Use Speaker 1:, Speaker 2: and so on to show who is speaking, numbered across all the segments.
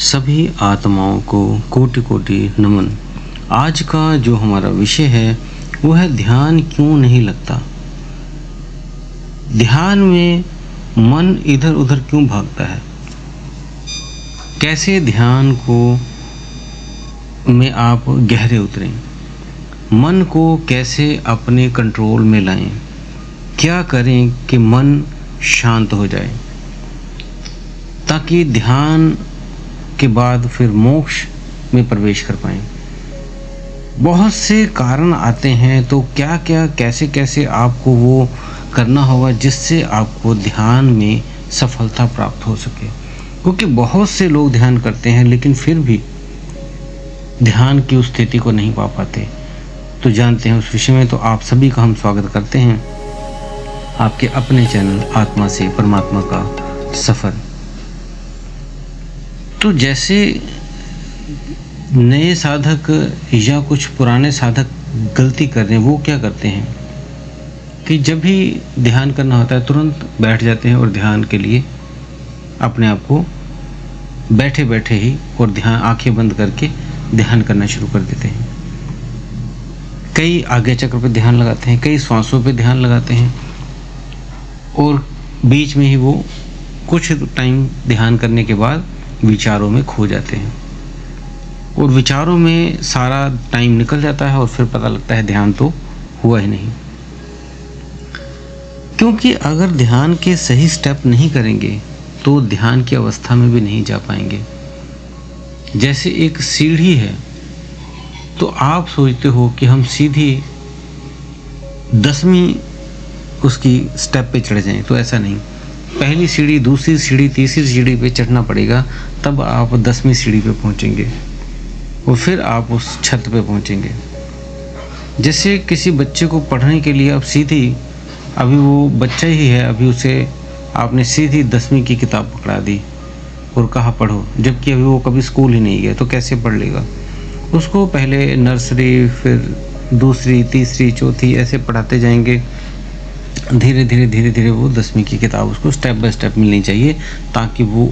Speaker 1: सभी आत्माओं को कोटि कोटि नमन। आज का जो हमारा विषय है वो है ध्यान क्यों नहीं लगता। ध्यान में मन इधर उधर क्यों भागता है। कैसे ध्यान को में आप गहरे उतरें, मन को कैसे अपने कंट्रोल में लाएं, क्या करें कि मन शांत हो जाए ताकि ध्यान के बाद फिर मोक्ष में प्रवेश कर पाएं। बहुत से कारण आते हैं, तो क्या क्या कैसे कैसे आपको वो करना होगा जिससे आपको ध्यान में सफलता प्राप्त हो सके। क्योंकि बहुत से लोग ध्यान करते हैं लेकिन फिर भी ध्यान की उस स्थिति को नहीं पा पाते। तो जानते हैं उस विषय में। तो आप सभी का हम स्वागत करते हैं आपके अपने चैनल आत्मा से परमात्मा का सफ़र। तो जैसे नए साधक या कुछ पुराने साधक गलती कर रहे हैं, वो क्या करते हैं कि जब भी ध्यान करना होता है तुरंत बैठ जाते हैं और ध्यान के लिए अपने आप को बैठे बैठे ही और ध्यान आंखें बंद करके ध्यान करना शुरू कर देते हैं। कई आज्ञा चक्र पे ध्यान लगाते हैं, कई श्वासों पे ध्यान लगाते हैं और बीच में ही वो कुछ टाइम ध्यान करने के बाद विचारों में खो जाते हैं और विचारों में सारा टाइम निकल जाता है और फिर पता लगता है ध्यान तो हुआ ही नहीं। क्योंकि अगर ध्यान के सही स्टेप नहीं करेंगे तो ध्यान की अवस्था में भी नहीं जा पाएंगे। जैसे एक सीढ़ी है, तो आप सोचते हो कि हम सीधी 10वीं उसकी स्टेप पे चढ़ जाएं, तो ऐसा नहीं। पहली सीढ़ी, दूसरी सीढ़ी, तीसरी सीढ़ी पे चढ़ना पड़ेगा, तब आप 10वीं सीढ़ी पे पहुंचेंगे और फिर आप उस छत पे पहुंचेंगे। जैसे किसी बच्चे को पढ़ने के लिए आप सीधी, अभी वो बच्चा ही है, अभी उसे आपने सीधी 10वीं की किताब पकड़ा दी और कहा पढ़ो, जबकि अभी वो कभी स्कूल ही नहीं गया, तो कैसे पढ़ लेगा। उसको पहले नर्सरी, फिर दूसरी, तीसरी, चौथी ऐसे पढ़ाते जाएंगे। धीरे धीरे वो 10वीं की किताब उसको स्टेप बाय स्टेप मिलनी चाहिए ताकि वो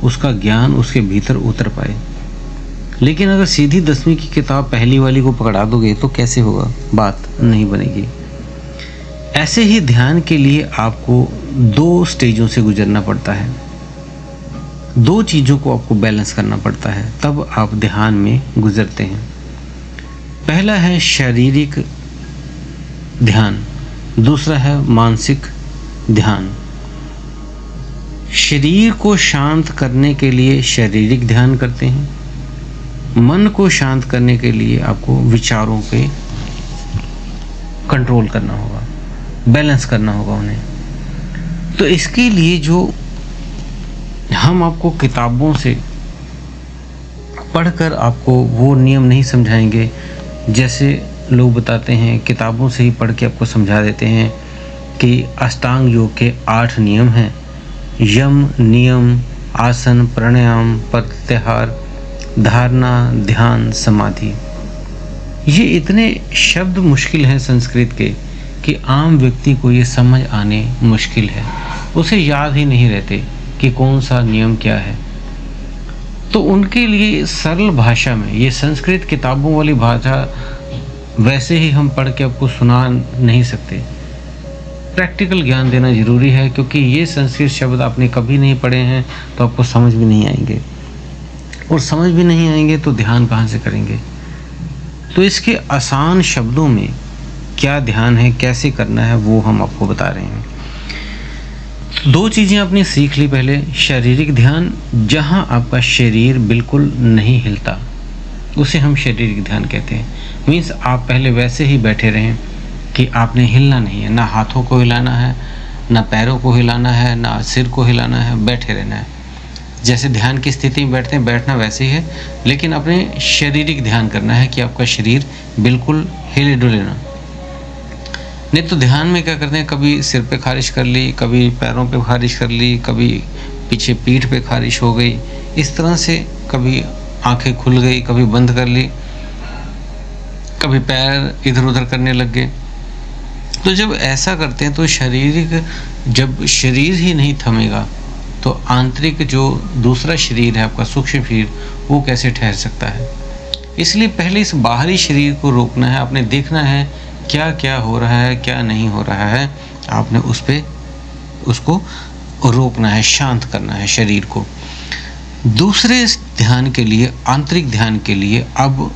Speaker 1: उसका ज्ञान उसके भीतर उतर पाए। लेकिन अगर सीधी 10वीं की किताब पहली वाली को पकड़ा दोगे तो कैसे होगा, बात नहीं बनेगी। ऐसे ही ध्यान के लिए आपको 2 स्टेजों से गुजरना पड़ता है, 2 चीज़ों को आपको बैलेंस करना पड़ता है, तब आप ध्यान में गुजरते हैं। पहला है शारीरिक ध्यान, दूसरा है मानसिक ध्यान। शरीर को शांत करने के लिए शारीरिक ध्यान करते हैं, मन को शांत करने के लिए आपको विचारों पे कंट्रोल करना होगा, बैलेंस करना होगा उन्हें। तो इसके लिए जो हम आपको किताबों से पढ़कर आपको वो नियम नहीं समझाएंगे। जैसे लोग बताते हैं किताबों से ही पढ़ के आपको समझा देते हैं कि अष्टांग योग के 8 नियम हैं, यम, नियम, आसन, प्राणायाम, प्रत्याहार, धारणा, ध्यान, समाधि। ये इतने शब्द मुश्किल हैं संस्कृत के कि आम व्यक्ति को ये समझ आने मुश्किल है, उसे याद ही नहीं रहते कि कौन सा नियम क्या है। तो उनके लिए सरल भाषा में, ये संस्कृत किताबों वाली भाषा वैसे ही हम पढ़ के आपको सुना नहीं सकते। प्रैक्टिकल ज्ञान देना जरूरी है, क्योंकि ये संस्कृत शब्द आपने कभी नहीं पढ़े हैं तो आपको समझ भी नहीं आएंगे, और समझ भी नहीं आएंगे तो ध्यान कहाँ से करेंगे। तो इसके आसान शब्दों में क्या ध्यान है, कैसे करना है, वो हम आपको बता रहे हैं। 2 चीज़ें आपने सीख ली। पहले शारीरिक ध्यान, जहाँ आपका शरीर बिल्कुल नहीं हिलता उसे हम शारीरिक ध्यान कहते हैं। मीन्स आप पहले वैसे ही बैठे रहें कि आपने हिलना नहीं है, ना हाथों को हिलाना है, ना पैरों को हिलाना है, ना सिर को हिलाना है, बैठे रहना है। जैसे ध्यान की स्थिति में बैठते हैं, बैठना वैसे ही है, लेकिन अपने शारीरिक ध्यान करना है कि आपका शरीर बिल्कुल हिले डुले ना। नहीं तो ध्यान में क्या करते हैं, कभी सिर पे खारिश कर ली, कभी पैरों पे खारिश कर ली, कभी पीछे पीठ पे खारिश हो गई, इस तरह से कभी आंखें खुल गई, कभी बंद कर ली, कभी पैर इधर उधर करने लग गए। तो जब ऐसा करते हैं तो जब शरीर ही नहीं थमेगा तो आंतरिक जो दूसरा शरीर है आपका सूक्ष्म शरीर, वो कैसे ठहर सकता है। इसलिए पहले इस बाहरी शरीर को रोकना है, आपने देखना है क्या क्या हो रहा है, क्या नहीं हो रहा है, आपने उसको रोकना है, शांत करना है शरीर को। दूसरे ध्यान के लिए, आंतरिक ध्यान के लिए अब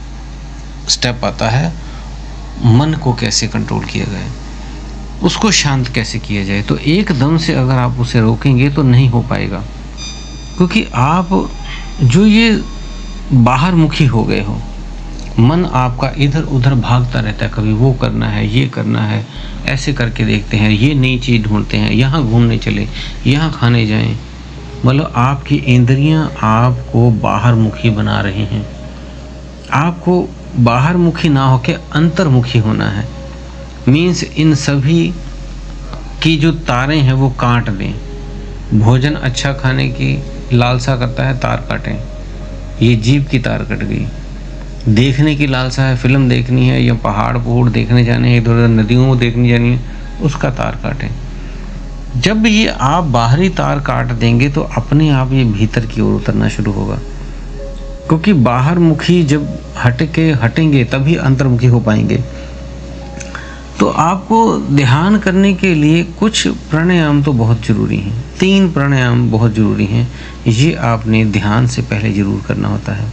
Speaker 1: स्टेप आता है मन को कैसे कंट्रोल किया जाए, उसको शांत कैसे किया जाए। तो एकदम से अगर आप उसे रोकेंगे तो नहीं हो पाएगा, क्योंकि आप जो ये बाहर मुखी हो गए हो, मन आपका इधर उधर भागता रहता है, कभी वो करना है, ये करना है, ऐसे करके देखते हैं, ये नई चीज़ ढूंढते हैं, यहाँ घूमने चले, यहाँ खाने जाएं। मतलब आपकी इंद्रियां आपको बाहर मुखी बना रही हैं। आपको बाहर मुखी ना होके अंतर्मुखी होना है। मीन्स इन सभी की जो तारें हैं वो काट दें। भोजन अच्छा खाने की लालसा करता है, तार काटें। ये जीभ की तार कट गई। देखने की लालसा है, फिल्म देखनी है या पहाड़ देखने जाने हैं, इधर उधर नदियों को देखने जानी है, उसका तार काटें। जब ये आप बाहरी तार काट देंगे तो अपने आप ये भीतर की ओर उतरना शुरू होगा, क्योंकि बाहर मुखी जब हटेंगे तभी अंतर्मुखी हो पाएंगे। तो आपको ध्यान करने के लिए कुछ प्राणायाम तो बहुत ज़रूरी हैं। 3 प्राणायाम बहुत ज़रूरी हैं। ये आपने ध्यान से पहले ज़रूर करना होता है।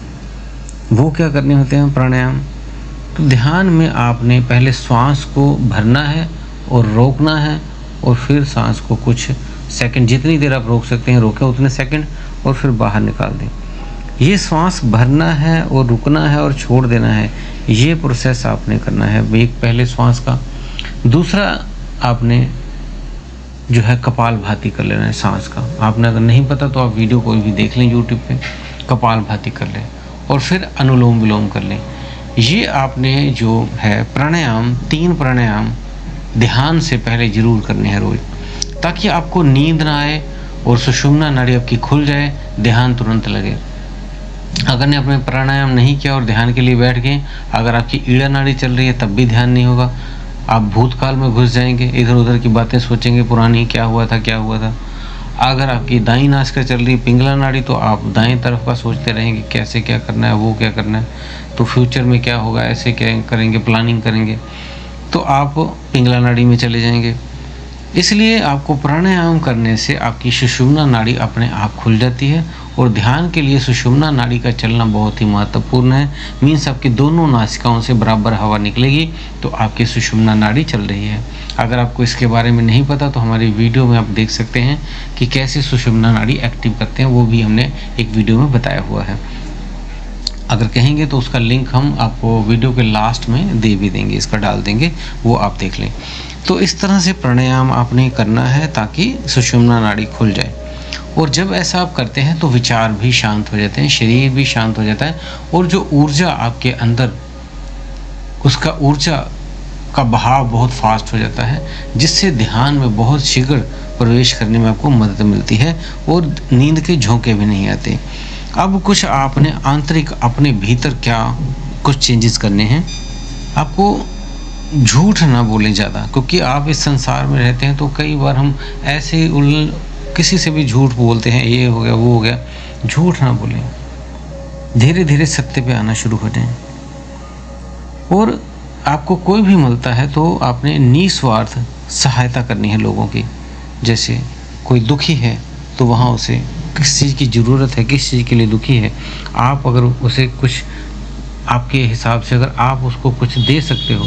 Speaker 1: वो क्या करने होते हैं प्राणायाम? तो ध्यान में आपने पहले श्वास को भरना है और रोकना है, और फिर सांस को कुछ सेकंड, जितनी देर आप रोक सकते हैं रोकें उतने सेकंड, और फिर बाहर निकाल दें। ये श्वास भरना है और रुकना है और छोड़ देना है, ये प्रोसेस आपने करना है। एक पहले श्वास का, दूसरा आपने जो है कपालभाति कर लेना है सांस का। आपने अगर नहीं पता तो आप वीडियो कोई भी देख लें यूट्यूब पे, कपालभाति कर लें और फिर अनुलोम विलोम कर लें। ये आपने जो है प्राणायाम, 3 प्राणायाम ध्यान से पहले जरूर करने हैं रोज, ताकि आपको नींद ना आए और सुषुम्ना नाड़ी आपकी खुल जाए, ध्यान तुरंत लगे। अगर ने अपने प्राणायाम नहीं किया और ध्यान के लिए बैठ गए, अगर आपकी ईड़ा नाड़ी चल रही है तब भी ध्यान नहीं होगा। आप भूतकाल में घुस जाएंगे, इधर उधर की बातें सोचेंगे, पुरानी क्या हुआ था। अगर आपकी दाईं नासिका चल रही पिंगला नाड़ी, तो आप दाईं तरफ का सोचते रहेंगे, कैसे क्या करना है, वो क्या करना है, तो फ्यूचर में क्या होगा, ऐसे क्या करेंगे, प्लानिंग करेंगे, तो आप पिंगला नाड़ी में चले जाएंगे। इसलिए आपको प्राणायाम करने से आपकी सुषुम्ना नाड़ी अपने आप खुल जाती है, और ध्यान के लिए सुषुम्ना नाड़ी का चलना बहुत ही महत्वपूर्ण है। मीन्स आपकी दोनों नासिकाओं से बराबर हवा निकलेगी तो आपकी सुषुम्ना नाड़ी चल रही है। अगर आपको इसके बारे में नहीं पता तो हमारी वीडियो में आप देख सकते हैं कि कैसे सुषुम्ना नाड़ी एक्टिव करते हैं, वो भी हमने एक वीडियो में बताया हुआ है। अगर कहेंगे तो उसका लिंक हम आपको वीडियो के लास्ट में दे भी देंगे, इसका डाल देंगे, वो आप देख लें। तो इस तरह से प्राणायाम आपने करना है ताकि सुषुम्ना नाड़ी खुल जाए। और जब ऐसा आप करते हैं तो विचार भी शांत हो जाते हैं, शरीर भी शांत हो जाता है, और जो ऊर्जा आपके अंदर, उसका ऊर्जा का बहाव बहुत फास्ट हो जाता है, जिससे ध्यान में बहुत शीघ्र प्रवेश करने में आपको मदद मिलती है और नींद के झोंके भी नहीं आते। अब कुछ आपने आंतरिक अपने भीतर क्या कुछ चेंजेस करने हैं। आपको झूठ ना बोलें ज़्यादा, क्योंकि आप इस संसार में रहते हैं तो कई बार हम ऐसे किसी से भी झूठ बोलते हैं, ये हो गया वो हो गया। झूठ ना बोलें, धीरे धीरे सत्य पे आना शुरू हो जाएं। और आपको कोई भी मिलता है तो आपने निस्वार्थ सहायता करनी है लोगों की। जैसे कोई दुखी है तो वहाँ उसे किस चीज़ की ज़रूरत है, किस चीज़ के लिए दुखी है, आप अगर उसे कुछ आपके हिसाब से अगर आप उसको कुछ दे सकते हो,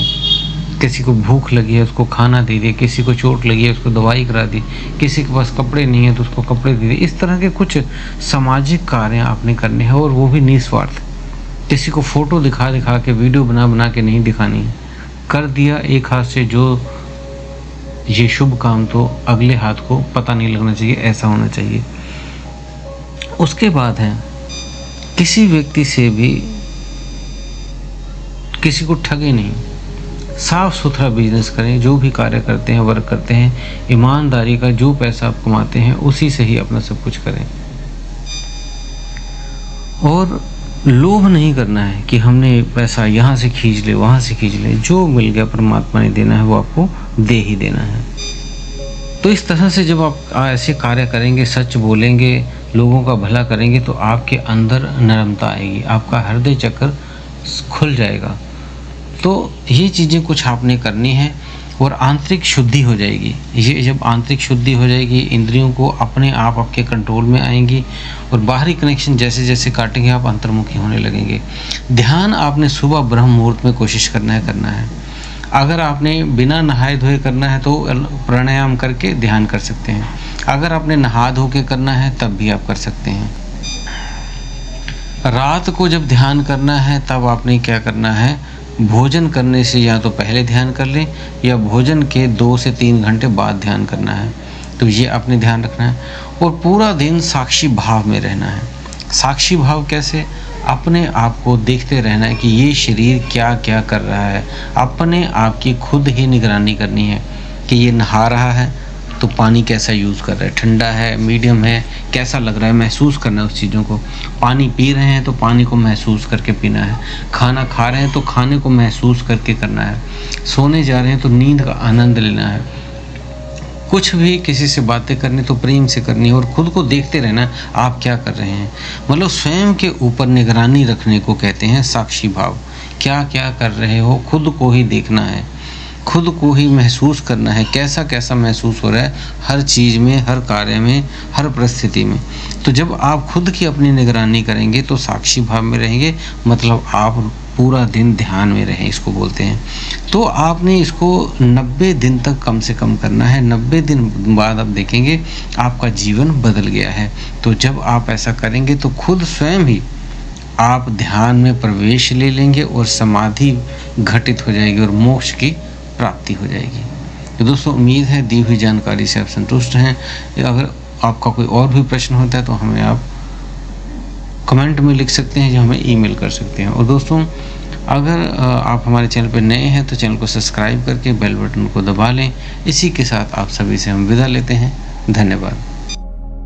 Speaker 1: किसी को भूख लगी है उसको खाना दे दिए, किसी को चोट लगी है उसको दवाई करा दी, किसी के पास कपड़े नहीं है तो उसको कपड़े दे दिए। इस तरह के कुछ सामाजिक कार्य आपने करने हैं, और वो भी निस्वार्थ। किसी को फ़ोटो दिखा दिखा के, वीडियो बना बना के नहीं दिखानी है। कर दिया एक हाथ से जो ये शुभ काम, तो अगले हाथ को पता नहीं लगना चाहिए, ऐसा होना चाहिए। उसके बाद है किसी व्यक्ति से भी किसी को ठगे नहीं, साफ सुथरा बिजनेस करें। जो भी कार्य करते हैं, वर्क करते हैं, ईमानदारी का जो पैसा आप कमाते हैं उसी से ही अपना सब कुछ करें। और लोभ नहीं करना है कि हमने पैसा यहाँ से खींच ले, वहाँ से खींच ले। जो मिल गया परमात्मा ने देना है वो आपको दे ही देना है। तो इस तरह से जब आप ऐसे कार्य करेंगे, सच बोलेंगे, लोगों का भला करेंगे, तो आपके अंदर नरमता आएगी, आपका हृदय चक्र खुल जाएगा। तो ये चीज़ें कुछ आपने करनी है और आंतरिक शुद्धि हो जाएगी। ये जब आंतरिक शुद्धि हो जाएगी, इंद्रियों को अपने आप आपके कंट्रोल में आएंगी और बाहरी कनेक्शन जैसे जैसे काटेंगे आप अंतर्मुखी होने लगेंगे। ध्यान आपने सुबह ब्रह्म मुहूर्त में कोशिश करना है। अगर आपने बिना नहाए धोए करना है तो प्राणायाम करके ध्यान कर सकते हैं। अगर आपने नहा धो के करना है तब भी आप कर सकते हैं। रात को जब ध्यान करना है तब आपने क्या करना है, भोजन करने से या तो पहले ध्यान कर लें या भोजन के 2 से 3 घंटे बाद ध्यान करना है। तो ये आपने ध्यान रखना है और पूरा दिन साक्षी भाव में रहना है। साक्षी भाव कैसे, अपने आप को देखते रहना है कि ये शरीर क्या क्या कर रहा है। अपने आप की खुद ही निगरानी करनी है कि ये नहा रहा है तो पानी कैसा यूज़ कर रहा है, ठंडा है, मीडियम है, कैसा लग रहा है, महसूस करना है उस चीज़ों को। पानी पी रहे हैं तो पानी को महसूस करके पीना है। खाना खा रहे हैं तो खाने को महसूस करके करना है। सोने जा रहे हैं तो नींद का आनंद लेना है। कुछ भी किसी से बातें करनी तो प्रेम से करनी है और खुद को देखते रहना आप क्या कर रहे हैं। मतलब स्वयं के ऊपर निगरानी रखने को कहते हैं साक्षी भाव। क्या क्या कर रहे हो खुद को ही देखना है, खुद को ही महसूस करना है, कैसा कैसा महसूस हो रहा है हर चीज़ में, हर कार्य में, हर परिस्थिति में। तो जब आप खुद की अपनी निगरानी करेंगे तो साक्षी भाव में रहेंगे, मतलब आप पूरा दिन ध्यान में रहें, इसको बोलते हैं। तो आपने इसको 90 दिन तक कम से कम करना है। 90 दिन बाद आप देखेंगे आपका जीवन बदल गया है। तो जब आप ऐसा करेंगे तो खुद स्वयं ही आप ध्यान में प्रवेश ले लेंगे और समाधि घटित हो जाएगी और मोक्ष की प्राप्ति हो जाएगी। तो दोस्तों, उम्मीद है दी हुई जानकारी से आप संतुष्ट हैं। अगर आपका कोई और भी प्रश्न होता है तो हमें आप कमेंट में लिख सकते हैं या हमें ईमेल कर सकते हैं। और दोस्तों, अगर आप हमारे चैनल पर नए हैं तो चैनल को सब्सक्राइब करके बेल बटन को दबा लें। इसी के साथ आप सभी से हम विदा लेते हैं। धन्यवाद।